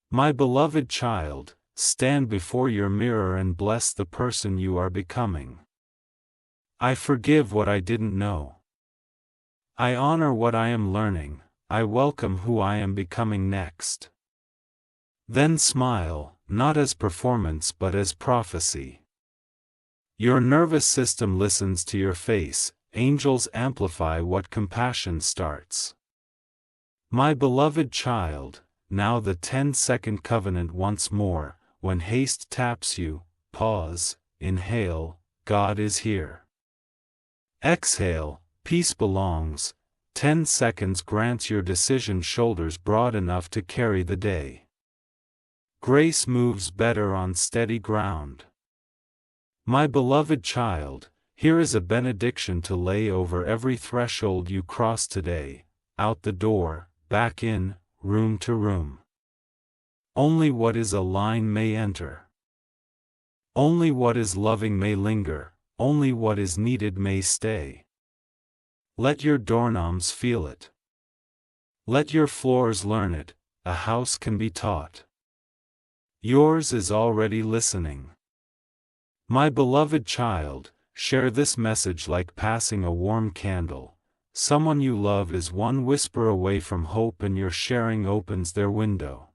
My beloved child, stand before your mirror and bless the person you are becoming. I forgive what I didn't know. I honor what I am learning. I welcome who I am becoming next. Then smile, not as performance but as prophecy. Your nervous system listens to your face. Angels amplify what compassion starts. My beloved child, now the 10-second covenant once more. When haste taps you, pause, inhale, God is here. Exhale, peace belongs. 10 seconds grants your decision shoulders broad enough to carry the day. Grace moves better on steady ground. My beloved child, here is a benediction to lay over every threshold you cross today, out the door, back in, room to room. Only what is aligned may enter. Only what is loving may linger, only what is needed may stay. Let your doorknobs feel it. Let your floors learn it. A house can be taught. Yours is already listening. My beloved child, share this message like passing a warm candle. Someone you love is one whisper away from hope and your sharing opens their window.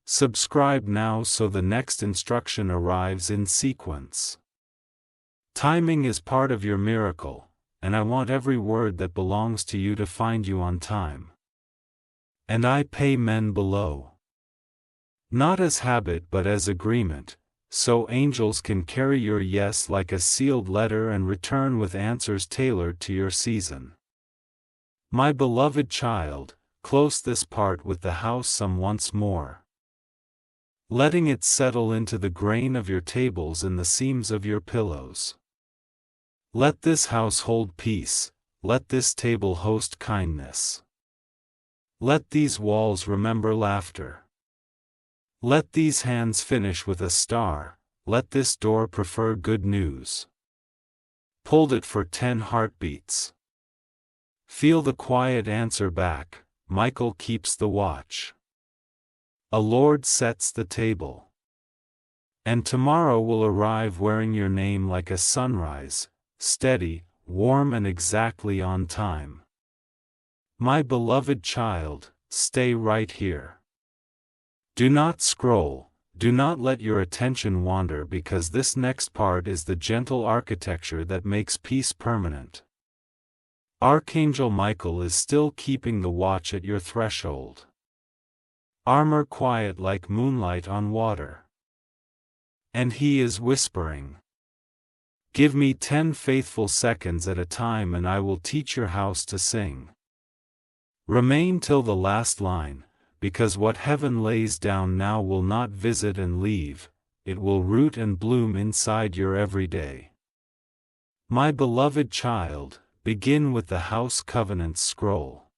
Subscribe now so the next instruction arrives in sequence. Timing is part of your miracle, and I want every word that belongs to you to find you on time. And I pay men below. Not as habit but as agreement, so angels can carry your yes like a sealed letter and return with answers tailored to your season. My beloved child, close this part with the house some once more. Letting it settle into the grain of your tables and the seams of your pillows. Let this house hold peace, let this table host kindness. Let these walls remember laughter. Let these hands finish with a star, let this door prefer good news. Pulled it for 10 heartbeats. Feel the quiet answer back, Michael keeps the watch. A Lord sets the table. And tomorrow will arrive wearing your name like a sunrise, steady, warm and exactly on time. My beloved child, stay right here. Do not scroll, do not let your attention wander because this next part is the gentle architecture that makes peace permanent. Archangel Michael is still keeping the watch at your threshold. Armor quiet like moonlight on water. And he is whispering. Give me 10 faithful seconds at a time and I will teach your house to sing. Remain till the last line, because what heaven lays down now will not visit and leave, it will root and bloom inside your everyday. My beloved child, begin with the house covenant scroll.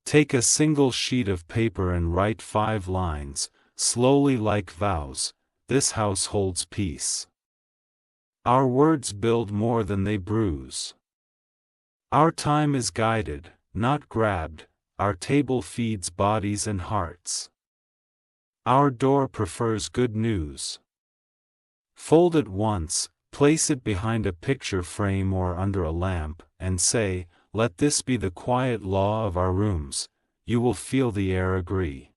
Take a single sheet of paper and write 5 lines, slowly like vows. This house holds peace. Our words build more than they bruise. Our time is guided, not grabbed. Our table feeds bodies and hearts. Our door prefers good news. Fold it once, place it behind a picture frame or under a lamp, and say, "Let this be the quiet law of our rooms." You will feel the air agree.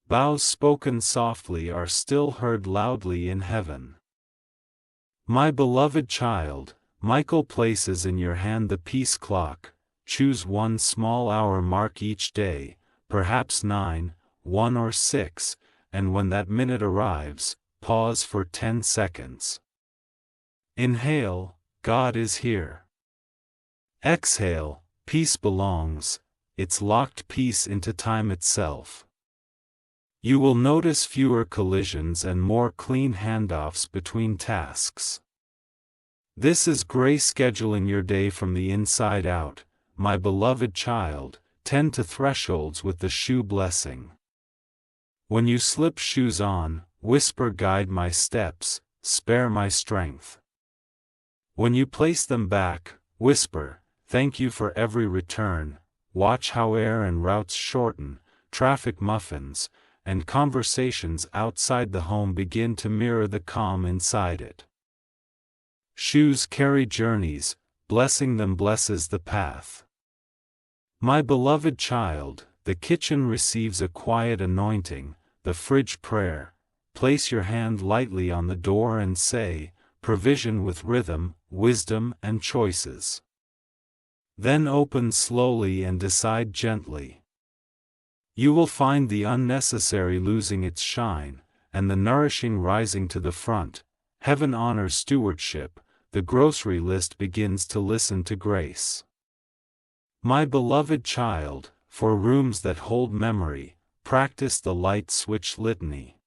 Vows spoken softly are still heard loudly in heaven. My beloved child, Michael places in your hand the peace clock. Choose one small hour mark each day, perhaps 9, 1 or 6, and when that minute arrives, pause for 10 seconds. Inhale, God is here. Exhale, peace belongs. It's locked peace into time itself. You will notice fewer collisions and more clean handoffs between tasks. This is grace scheduling your day from the inside out. My beloved child, tend to thresholds with the shoe blessing. When you slip shoes on, whisper, "Guide my steps, spare my strength." When you place them back, whisper, "Thank you for every return." Watch how air and routes shorten, traffic muffins, and conversations outside the home begin to mirror the calm inside it. Shoes carry journeys, blessing them blesses the path. My beloved child, the kitchen receives a quiet anointing, the fridge prayer. Place your hand lightly on the door and say, "Provision with rhythm, wisdom and choices." Then open slowly and decide gently. You will find the unnecessary losing its shine, and the nourishing rising to the front. Heaven honors stewardship. The grocery list begins to listen to grace. My beloved child, for rooms that hold memory, practice the light switch litany.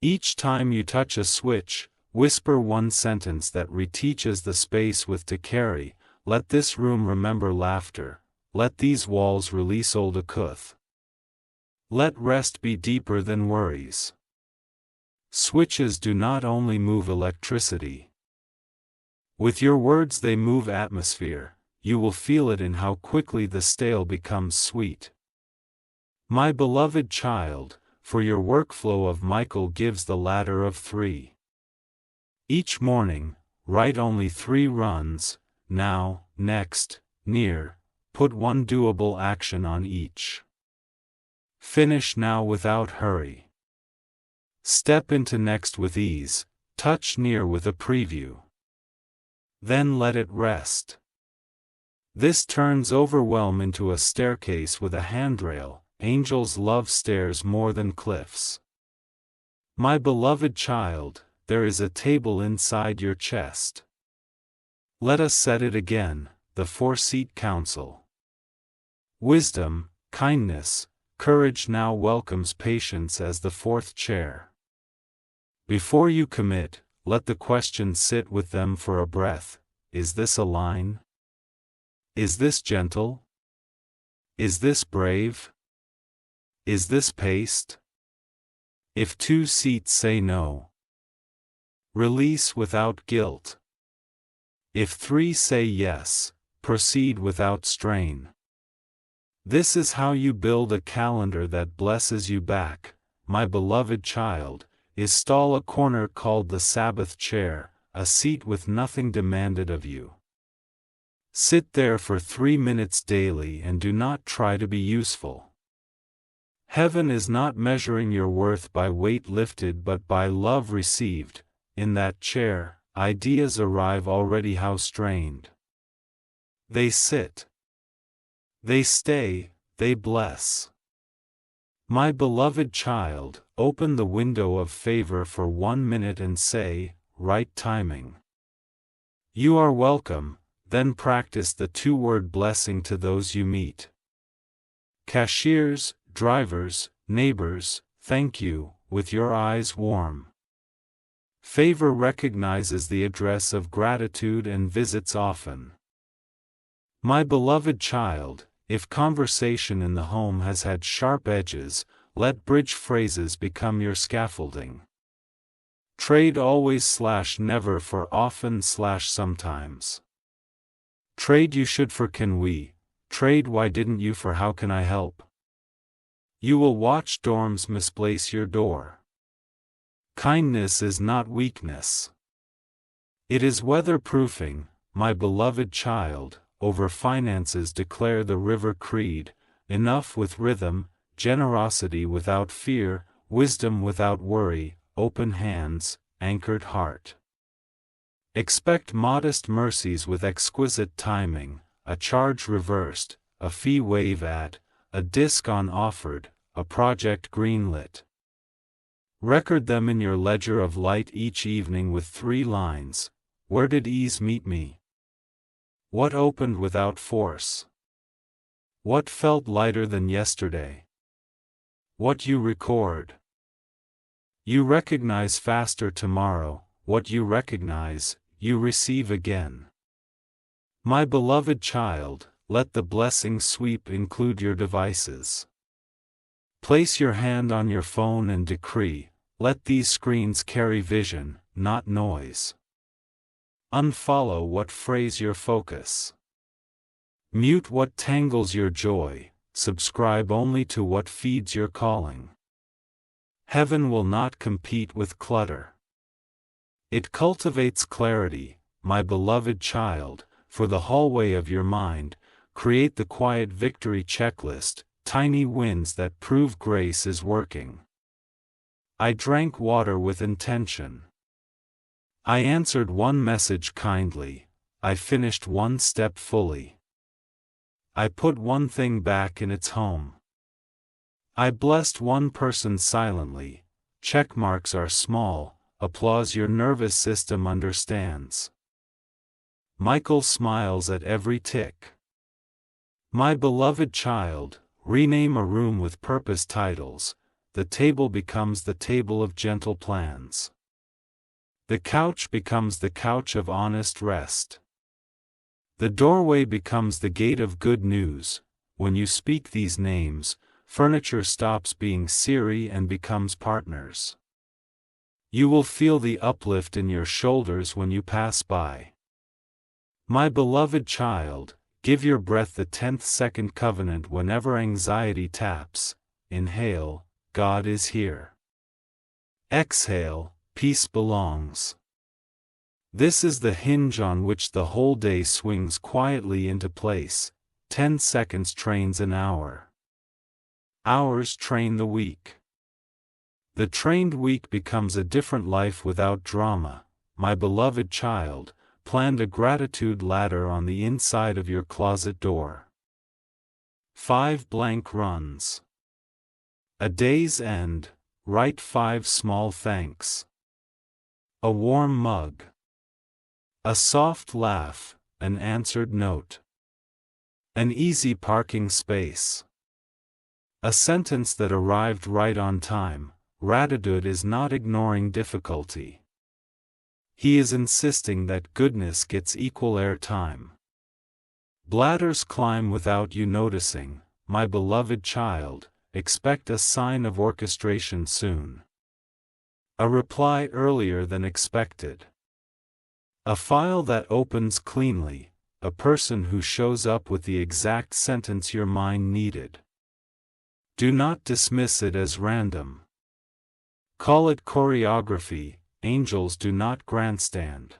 Each time you touch a switch, whisper one sentence that reteaches the space with to carry. Let this room remember laughter. Let these walls release old akuth. Let rest be deeper than worries. Switches do not only move electricity. With your words they move atmosphere. You will feel it in how quickly the stale becomes sweet. My beloved child, for your workflow of Michael gives the ladder of 3. Each morning, write only 3 runs, now, next, near, put one doable action on each. Finish now without hurry. Step into next with ease, touch near with a preview. Then let it rest. This turns overwhelm into a staircase with a handrail. Angels love stairs more than cliffs. My beloved child, there is a table inside your chest. Let us set it again, the 4-seat council. Wisdom, kindness, courage now welcomes patience as the 4th chair. Before you commit, let the question sit with them for a breath. Is this a line? Is this gentle? Is this brave? Is this paced? If 2 seats say no, release without guilt. If 3 say yes, proceed without strain. This is how you build a calendar that blesses you back, my beloved child. Install a corner called the Sabbath chair, a seat with nothing demanded of you. Sit there for 3 minutes daily and do not try to be useful. Heaven is not measuring your worth by weight lifted but by love received. In that chair, ideas arrive already house-trained. They sit. They stay, they bless. My beloved child, open the window of favor for 1 minute and say, "Right timing." You are welcome. Then practice the 2-word blessing to those you meet. Cashiers, drivers, neighbors, thank you, with your eyes warm. Favor recognizes the address of gratitude and visits often. My beloved child, if conversation in the home has had sharp edges, let bridge phrases become your scaffolding. Trade always/never for often/sometimes. Trade you should for can we, trade why didn't you for how can I help. You will watch storms misplace your door. Kindness is not weakness. It is weatherproofing, my beloved child. Over finances declare the river creed, enough with rhythm, generosity without fear, wisdom without worry, open hands, anchored heart. Expect modest mercies with exquisite timing, a charge reversed, a fee wave at, a disc on offered, a project greenlit. Record them in your ledger of light each evening with 3 lines. Where did ease meet me? What opened without force? What felt lighter than yesterday? What you record. You recognize faster tomorrow, what you recognize, you receive again. My beloved child, let the blessing sweep include your devices. Place your hand on your phone and decree, let these screens carry vision, not noise. Unfollow what frays your focus. Mute what tangles your joy, subscribe only to what feeds your calling. Heaven will not compete with clutter. It cultivates clarity, my beloved child, for the hallway of your mind. Create the quiet victory checklist, tiny wins that prove grace is working. I drank water with intention. I answered one message kindly, I finished one step fully. I put one thing back in its home. I blessed one person silently, checkmarks are small, applause your nervous system understands. Michael smiles at every tick. My beloved child, rename a room with purpose titles, the table becomes the table of gentle plans. The couch becomes the couch of honest rest. The doorway becomes the gate of good news. When you speak these names, furniture stops being Siri and becomes partners. You will feel the uplift in your shoulders when you pass by. My beloved child, give your breath the 10th second covenant whenever anxiety taps. Inhale, God is here. Exhale, peace belongs. This is the hinge on which the whole day swings quietly into place. 10 seconds trains an hour. Hours train the week. The trained week becomes a different life without drama. My beloved child, planned a gratitude ladder on the inside of your closet door. 5 blank runs. A day's end, write 5 small thanks. A warm mug. A soft laugh, an answered note. An easy parking space. A sentence that arrived right on time. Gratitude is not ignoring difficulty. He is insisting that goodness gets equal airtime. Bladders climb without you noticing, my beloved child, expect a sign of orchestration soon. A reply earlier than expected. A file that opens cleanly, a person who shows up with the exact sentence your mind needed. Do not dismiss it as random. Call it choreography. Angels do not grandstand.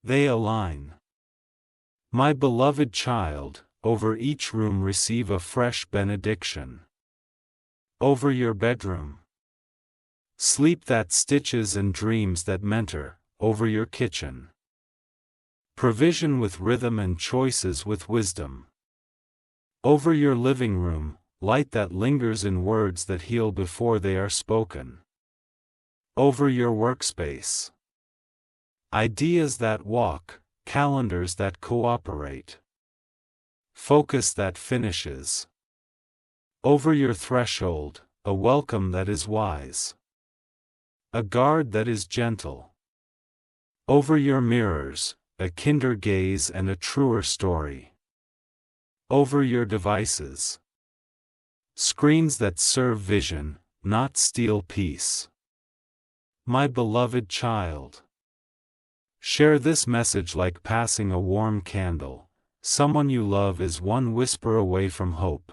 They align. My beloved child, over each room receive a fresh benediction. Over your bedroom. Sleep that stitches and dreams that mentor, over your kitchen. Provision with rhythm and choices with wisdom. Over your living room, light that lingers in words that heal before they are spoken. Over your workspace. Ideas that walk, calendars that cooperate. Focus that finishes. Over your threshold, a welcome that is wise. A guard that is gentle. Over your mirrors, a kinder gaze and a truer story. Over your devices. Screens that serve vision, not steal peace. My beloved child. Share this message like passing a warm candle. Someone you love is one whisper away from hope.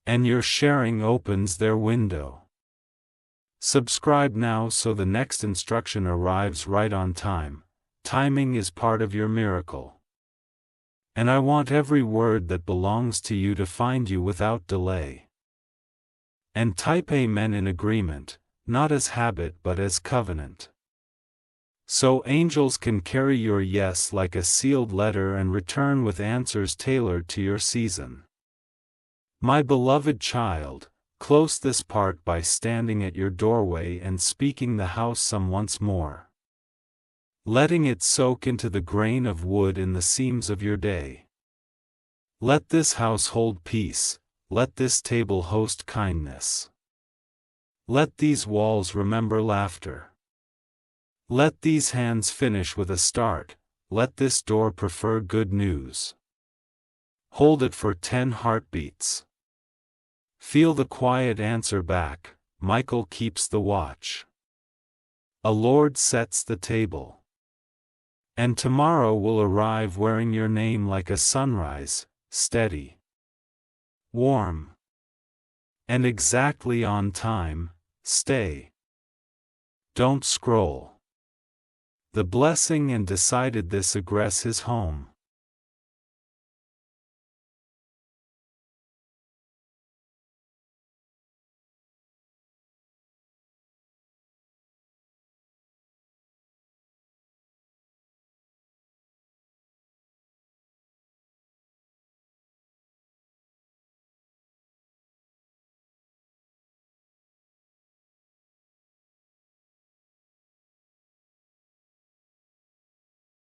And your sharing opens their window. Subscribe now so the next instruction arrives right on time. Timing is part of your miracle. And I want every word that belongs to you to find you without delay. And type Amen in agreement, not as habit but as covenant. So angels can carry your yes like a sealed letter and return with answers tailored to your season. My beloved child, close this part by standing at your doorway and speaking the house some once more. Letting it soak into the grain of wood in the seams of your day. Let this house hold peace, let this table host kindness. Let these walls remember laughter. Let these hands finish with a start, let this door prefer good news. Hold it for 10 heartbeats. Feel the quiet answer back, Michael keeps the watch. A Lord sets the table. And tomorrow will arrive wearing your name like a sunrise, steady, warm, and exactly on time. Stay. Don't scroll. The blessing and decided this aggress his home.